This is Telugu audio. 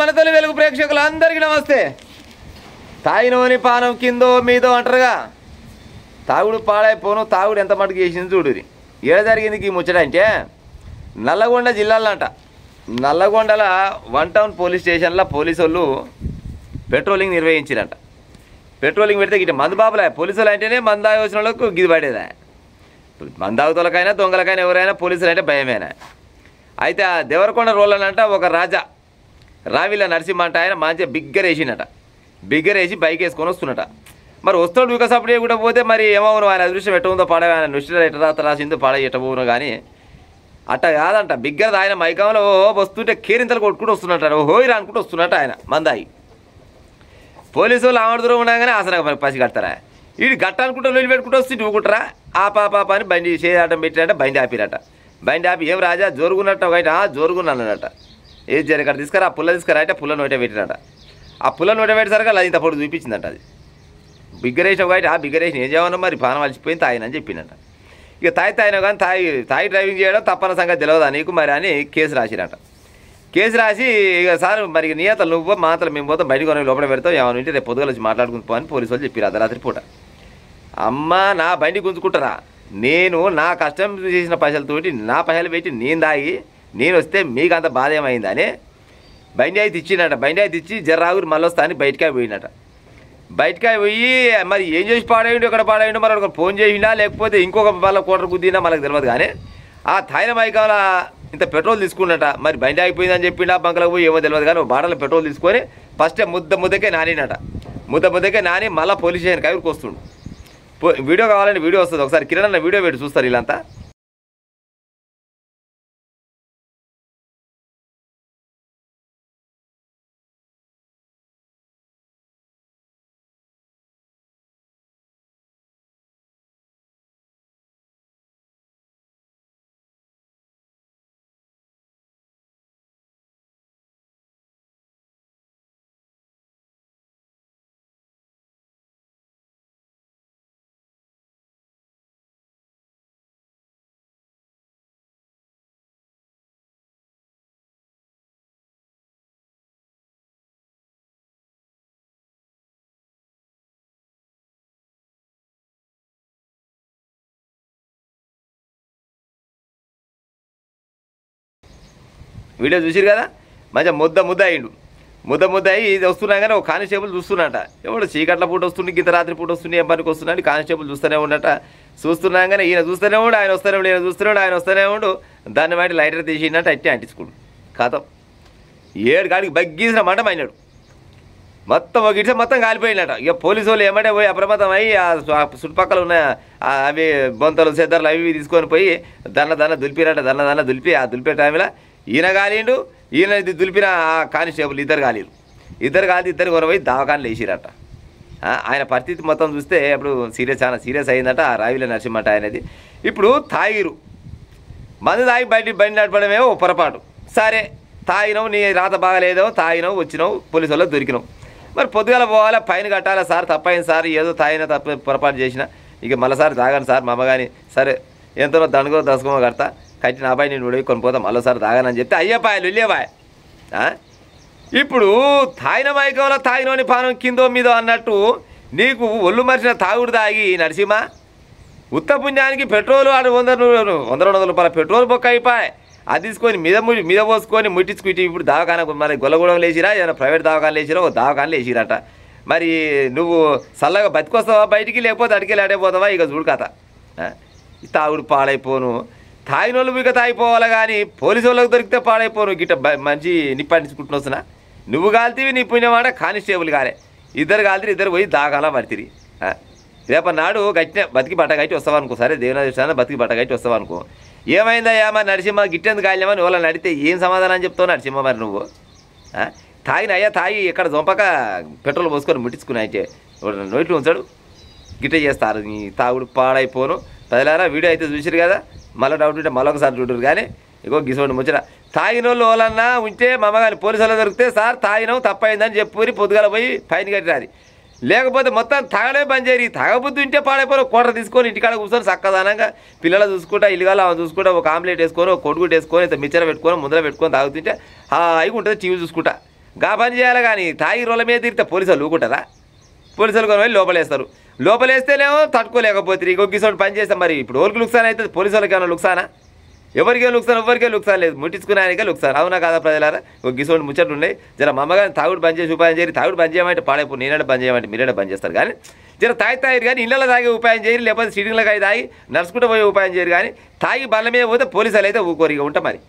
మనతోని వెలుగు ప్రేక్షకులందరికీ నమస్తే. తాగినోని పానం కిందో మీదో అంటారుగా, తాగుడు పాడైపోను. తాగుడు ఎంత మటుకు చేసింది చూడురి. ఏడ జరిగింది ఈ ముచ్చట అంటే నల్లగొండ జిల్లాలంట. నల్లగొండల 1 టౌన్ పోలీస్ స్టేషన్లో పోలీసు వాళ్ళు పెట్రోలింగ్ నిర్వహించారంట. పెట్రోలింగ్ పెడితే గిట్ట మందు బాబులే పోలీసులు అంటేనే మందు తాగి వచ్చిన వాళ్ళకు గిది పడేదా. మందు తాగుతలకైనా దొంగలకైనా ఎవరైనా పోలీసులు అంటే భయమేనా. అయితే ఆ దేవరకొండ రోళ్ళనంట ఒక రావిల నరసింహ అంట, ఆయన మంచిగా బిగ్గర వేసిండట. బిగ్గర వేసి బైక్ వేసుకొని వస్తున్నట. మరి వస్తాడు వికసప్పుడు కూడా పోతే మరి ఏమవును, ఆయన అదృష్టం ఎట్ట ఉందో పాడే, ఆయన నృష్టిలో ఎట్ట రాసిందో పాడే ఎట్టబోను. కానీ అట్ట కాదంట. బిగ్గర ఆయన మైకంలో వస్తుంటే కేరింతలు కొట్టుకుంటూ వస్తున్నట్టు, హోయిరా అనుకుంటూ వస్తున్నట్టు ఆయన మందాయి. పోలీసు వాళ్ళు ఆవిడ దూరం ఉండగానే ఆసనగా మరి పసి కడతారా, వీడు గట్ట అనుకుంటూ నీళ్ళు పెట్టుకుంటూ వస్తే ఊకుంటారా. ఆ పాప అని బండి చేయటం పెట్టినట్ట. బండి ఆపిరట. బండి ఆపి ఏం రాజా జోరుగున్నట్టు ఒకటి జోరుగున్నానట. ఏది జరగట తీసుకురా, ఆ పుల్ల తీసుకురా అంటే పుల్ల నోట పెట్టినట. ఆ పుల్ల నోట పెట్టేసరికి అది ఇంత పొడి చూపించిందంట. అది బిగ్గరేసిన ఒకటి, ఆ బిగ్గరేసిన ఏం చేయమన్నా మరి పానం అలసిపోయింది తాగినని చెప్పిందంట. ఇక తాగిన కానీ తాగి డ్రైవింగ్ చేయడం తప్పన సంగతి తెలియదా నీకు మరి అని కేసు రాసిరట. కేసు రాసి ఇక సార్ మరి నియతలు నువ్వు మాతలు మేము పోతాం, బయటకు కొని లోపల పెడతాం, ఏమైనా ఉంటే రేపు పొద్దుగా వచ్చి మాట్లాడుకుని పోని పోలీసు వాళ్ళు చెప్పారు అర్ధరాత్రి పూట. అమ్మ నా బండి గుంజుకుంటారా, నేను నా కష్టం చేసిన పైసలతోటి నా పైసలు పెట్టి నేను తాగి నేను వస్తే మీకు అంత బాధ ఏమైందని బండి అయితే ఇచ్చిండట. బండి అయితే ఇచ్చి జర్రాగురు మళ్ళీ వస్తా అని బయటకాయ పోయినట. బయటకాయ పోయి మరి ఏం చేసి పాడేయండు, ఎక్కడ పాడేయండు, మరి ఒక ఫోన్ చేసినా లేకపోతే ఇంకొక వాళ్ళ కోటర్ గుద్దినా మనకు తెలియదు. కానీ ఆ థాయిల మైకాల ఇంత పెట్రోల్ తీసుకున్నట. మరి బండి ఆగిపోయిందని చెప్పిండా బంకలకు పోయి ఏమో తెలియదు. కానీ బాటలో పెట్రోల్ తీసుకొని ఫస్ట్ ముద్దకే నానినట. ముద్దకే నాని మళ్ళీ పోలీస్ స్టేషన్కి ఊరికి వస్తుండు. వీడియో కావాలంటే వీడియో వస్తుంది, ఒకసారి కిరణ్ అన్న వీడియో పెట్టి చూస్తారు వీళ్ళంతా. వీడియో చూసిరు కదా, మంచిగా ముద్ద అయ్యిండు. ముద్ద అయ్యి ఇది వస్తున్నా కానీ ఒక కానిస్టేబుల్ చూస్తున్నట. ఎవడు చీకట్ల పూట వస్తుండే, గింత రాత్రి పూట వస్తుంది, ఏం పనికి వస్తున్నాడు కానిస్టేబుల్ చూస్తూనే ఉండట. చూస్తున్నాగానే ఈయన చూస్తూనే ఉండు, ఆయన వస్తూనే ఉండు, ఈయన చూస్తూనే ఉండు, ఆయన వస్తూనే ఉండు. దాన్ని బట్టి లైటర్ తీసిండట, అట్టే అంటించుకోండు. కథం 7 కాడికి బగ్గీసిన మంట మైనాడు. మొత్తం ఒక ఇడిసే మొత్తం కాలిపోయినట. ఇక పోలీసు వాళ్ళు ఏమంటే పోయి అప్రమత్తం అయ్యి ఆ చుట్టుపక్కల ఉన్న అవి బొంతలు సెద్దర్లు అవి తీసుకొని పోయి దన్న దులిపిరట. దన్న దులిపి ఆ దులిపే టైంలో ఈయన కాలిండు, ఈయన దులిపిన ఆ కానిస్టేబుల్ ఇద్దరు కాలిరు. ఇద్దరు కొనపోయి దవాఖానలు వేసిరట. ఆయన పరిస్థితి మొత్తం చూస్తే ఇప్పుడు చాలా సీరియస్ అయిందట. ఆ రావిల నరసింహట ఆయనది. ఇప్పుడు తాగిరు, మందు తాగి బండి నడపడమేమో పొరపాటు. సరే తాగినావు, నీ రాత బాగాలేదో, తాగినావు, వచ్చినావు, పోలీసు వాళ్ళు దొరికినావు. మరి పొద్దుగాల పోవాలా, ఫైన్ కట్టాలా. సార్ తప్పైంది సార్, ఏదో తాగినా పొరపాటు చేసిన, ఇక మళ్ళీసారి తాగాను సార్ మా అమ్మగాని, సరే ఎంతనో దండుకో దశకమో కడతా, కట్టిన అబ్బాయి నేను ఉడివి కొనిపోతాం, మళ్ళీసారి తాగానని చెప్తే అయ్యపాయలు వెళ్ళేవాయ్. ఇప్పుడు తాగిన మైకంలో తాగినోని పానం కిందో మీదో అన్నట్టు నీకు ఒళ్ళు మరిచిన తాగుడు తాగి నరసింహ ఉత్త పుణ్యానికి పెట్రోలు ఆడు 100-200 రూపాయల పెట్రోల్ బొక్క అయిపోయి అది తీసుకొని మీద పోసుకొని ముట్టించుకుంటే ఇప్పుడు దవాఖాన మరి గొల్లగూడెం లేచిరా, ఏదైనా ప్రైవేట్ దవాఖానలు వేసిరా, ఒక దవాఖానలు వేసిరట. మరి నువ్వు చల్లగా బతికొస్తావా బయటికి, లేకపోతే అడికెళ్ళి ఆడైపోతావా? ఇక చూడు కథ. తాగుడు పాడైపోను, తాగిన వాళ్ళు ఇక తాగిపోవాలి. కానీ పోలీసు వాళ్ళకి దొరికితే పాడైపోను. గిట్ట మంచి నిప్పంటించుకుంటున్నా వస్తున్నా. నువ్వు కాల్తీవి, నీ పుణ్యమాట కానిస్టేబుల్ కాలే. ఇద్దరు కాల్తీరు, ఇద్దరు పోయి దాకాలా పడితిరి. రేపటి నాడు గట్టిన బతికి బట్ట కట్టి వస్తావు అనుకో. సరే దేవుని బతికి బట్ట కట్టి వస్తావు అనుకో. ఏమైందయ్యా మరి నరసింహ గిట్టెందుకు కాలేమని వాళ్ళని అడిగితే ఏం సమాధానం చెప్తావు నరసింహ? మరి నువ్వు తాగి ఇక్కడ జొంపక పెట్రోల్ పోసుకొని ముట్టించుకుని అయితే నోట్లు ఉంచాడు. గిట్ట చేస్తారు. నీ తాగుడు పాడైపోను. పదిలారా వీడియో అయితే చూసిరు కదా, మళ్ళీ డౌట్ ఉంటే మళ్ళొకసారి చూడరు. కానీ ఇగో గిసోండి ముచ్చట. తాగిన వాళ్ళు వాళ్ళన్నా ఉంటే మమ్మగాని పోలీసు వాళ్ళు దొరికితే సార్ తాగినావు తప్పైందని చెప్పి పొద్దుగాల పోయి ఫైన్ కట్టిరాది. లేకపోతే మొత్తం తాగడే బంద్ చేయరు. తాగబుద్ధి ఉంటే పాడైపోరు. కోట తీసుకొని ఇంటికాడ కూర్చొని చక్కదానంగా పిల్లలు చూసుకుంటా, ఇల్లుగాల చూసుకుంటా, ఒక ఆమ్లెట్ వేసుకొని, ఒక కొడుగుడు వేసుకొని, ఇంత మిచ్చర పెట్టుకొని, ముందర పెట్టుకొని తాగుతుంటే హాయిగా ఉంటుంది. టీవీ చూసుకుంటా గా పని చేయాలి కానీ తాగి రోల మీద తిరిగితే పోలీసులు ఊకుంటారా? పోలీసులు కొని లోపలేస్తారు. లోపలేస్తేనేమో తట్టుకోలేకపోతే ఇంకొకసారి పని చేస్తాం. మరి ఇప్పుడు ఎవరికి లుక్సాన్ అవుతుంది? పోలీసు వాళ్ళకి ఏమైనా లుక్సానా? ఎవరికే లుక్సాన్ లేదు, ముట్టించుకున్నానికే లుక్సాన్. అవునా కాదా ప్రజలారా? ఒక గిసోటి ముచ్చట్లు ఉన్నాయి. జర మా అమ్మగారిని తాగుడు బంద్ చేసి ఉపాయం చేయరు. తాగుడు బంద్ చేయమంటే పాడైపో, నేనే బంద్ చేయమంటే మీరే బంద్ చేస్తారు. కానీ జర తాగిరు కానీ ఇళ్ళలో తాగే ఉపాయం చేయరు, లేకపోతే సిటీలకు అయి తాగి నడుచుకుంటూ పోయే ఉపాయం చేయరు. కానీ తాగి బల్ల మీద పోతే పోలీసులు అయితే ఊకోరు. ఇక ఉంటా మరి.